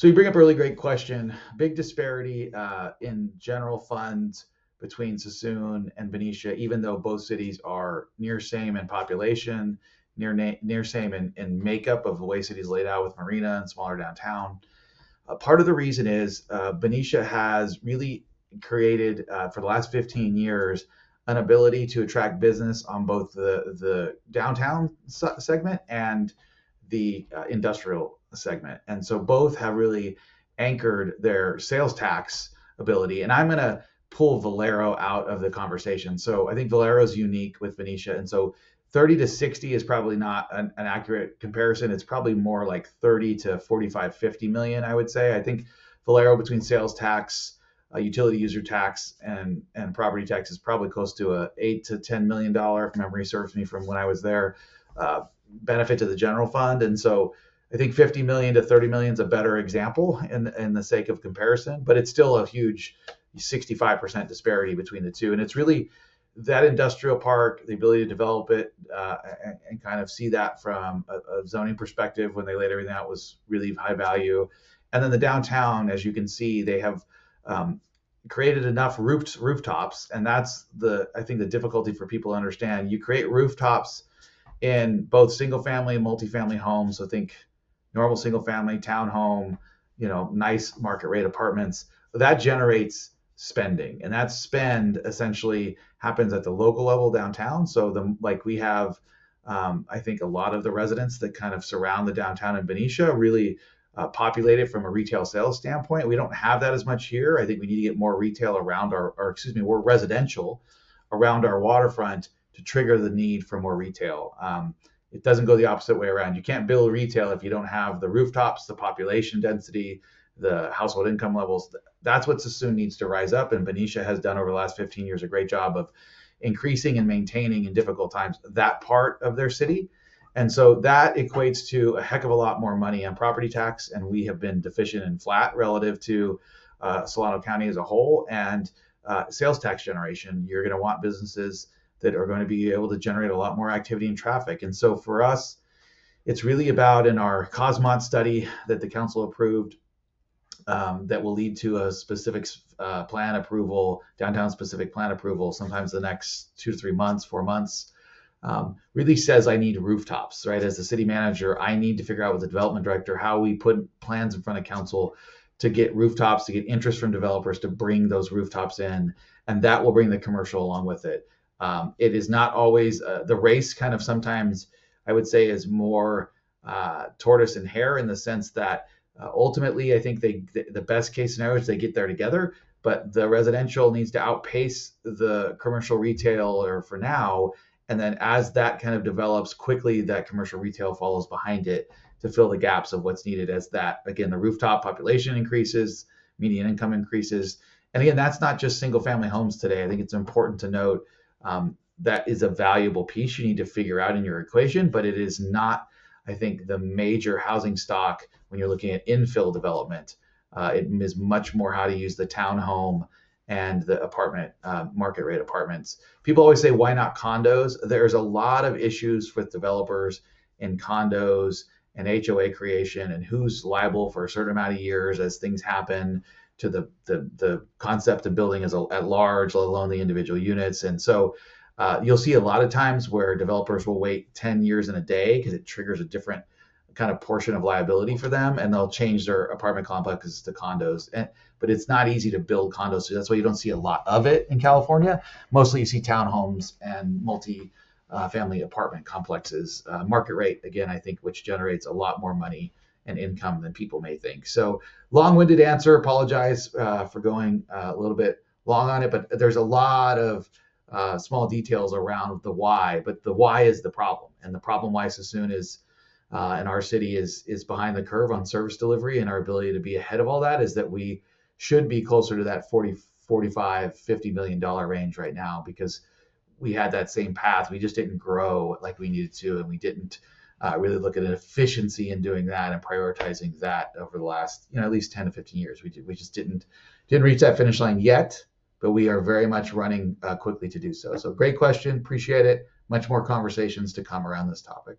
So you bring up a really great question. Big disparity in general funds between Suisun and Benicia, even though both cities are near same in population, near same in makeup of the way cities laid out with marina and smaller downtown. Part of the reason is Benicia has really created for the last 15 years an ability to attract business on both the downtown segment and the industrial segment. And so both have really anchored their sales tax ability. And I'm going to pull Valero out of the conversation. So I think Valero is unique with Benicia. And so 30 to 60 is probably not an accurate comparison. It's probably more like 30 to 45, 50 million, I would say. I think Valero between sales tax, utility user tax, and property tax is probably close to a $8 to $10 million, if memory serves me from when I was there, benefit to the general fund. And so I think 50 million to 30 million is a better example in the sake of comparison, but it's still a huge 65% disparity between the two. And it's really that industrial park, the ability to develop it and kind of see that from a zoning perspective when they laid everything out was really high value. And then the downtown, as you can see, they have created enough rooftops, and that's I think the difficulty for people to understand. You create rooftops in both single family and multifamily homes. So think normal single family, townhome, nice market rate apartments. That generates spending, and that spend essentially happens at the local level downtown. So we have, I think a lot of the residents that kind of surround the downtown in Benicia really populated from a retail sales standpoint. We don't have that as much here. I think we need to get more retail around more residential around our waterfront to trigger the need for more retail. It doesn't go the opposite way around. You can't build retail if you don't have the rooftops, the population density, the household income levels. That's what Suisun needs to rise up. And Benicia has done over the last 15 years a great job of increasing and maintaining in difficult times that part of their city. And so that equates to a heck of a lot more money on property tax. And we have been deficient and flat relative to Solano County as a whole. And sales tax generation, you're going to want businesses that are going to be able to generate a lot more activity and traffic. And so for us, it's really about in our Cosmont study that the council approved that will lead to a specific plan approval, downtown specific plan approval, sometimes the next 2 to 3 months, 4 months, really says I need rooftops, right? As the city manager, I need to figure out with the development director how we put plans in front of council to get rooftops, to get interest from developers to bring those rooftops in, and that will bring the commercial along with it. It is not always the race kind of sometimes I would say is more tortoise and hare in the sense that ultimately I think the best case scenario is they get there together, but the residential needs to outpace the commercial retail or for now. And then as that kind of develops quickly, that commercial retail follows behind it to fill the gaps of what's needed as that, again, the rooftop population increases, median income increases. And again, that's not just single family homes today. I think it's important to note that is a valuable piece you need to figure out in your equation, but it is not, I think, the major housing stock when you're looking at infill development. It is much more how to use the townhome and the apartment market rate apartments. People always say, why not condos? There's a lot of issues with developers in condos and HOA creation and who's liable for a certain amount of years as things happen to the concept of building at large, let alone the individual units. And so you'll see a lot of times where developers will wait 10 years and a day because it triggers a different kind of portion of liability for them, and they'll change their apartment complexes to condos. But it's not easy to build condos, so that's why you don't see a lot of it in California. Mostly you see townhomes and multi-family apartment complexes. Market rate, again, I think, which generates a lot more money and income than people may think. So long-winded answer, apologize for going a little bit long on it, but there's a lot of small details around the why, but the why is the problem. And the problem why Suisun is in our city is behind the curve on service delivery, and our ability to be ahead of all that is that we should be closer to that 40, 45, $50 million range right now because we had that same path. We just didn't grow like we needed to, and we didn't really look at an efficiency in doing that and prioritizing that over the last, at least 10 to 15 years. We just didn't reach that finish line yet, but we are very much running quickly to do so. So great question. Appreciate it. Much more conversations to come around this topic.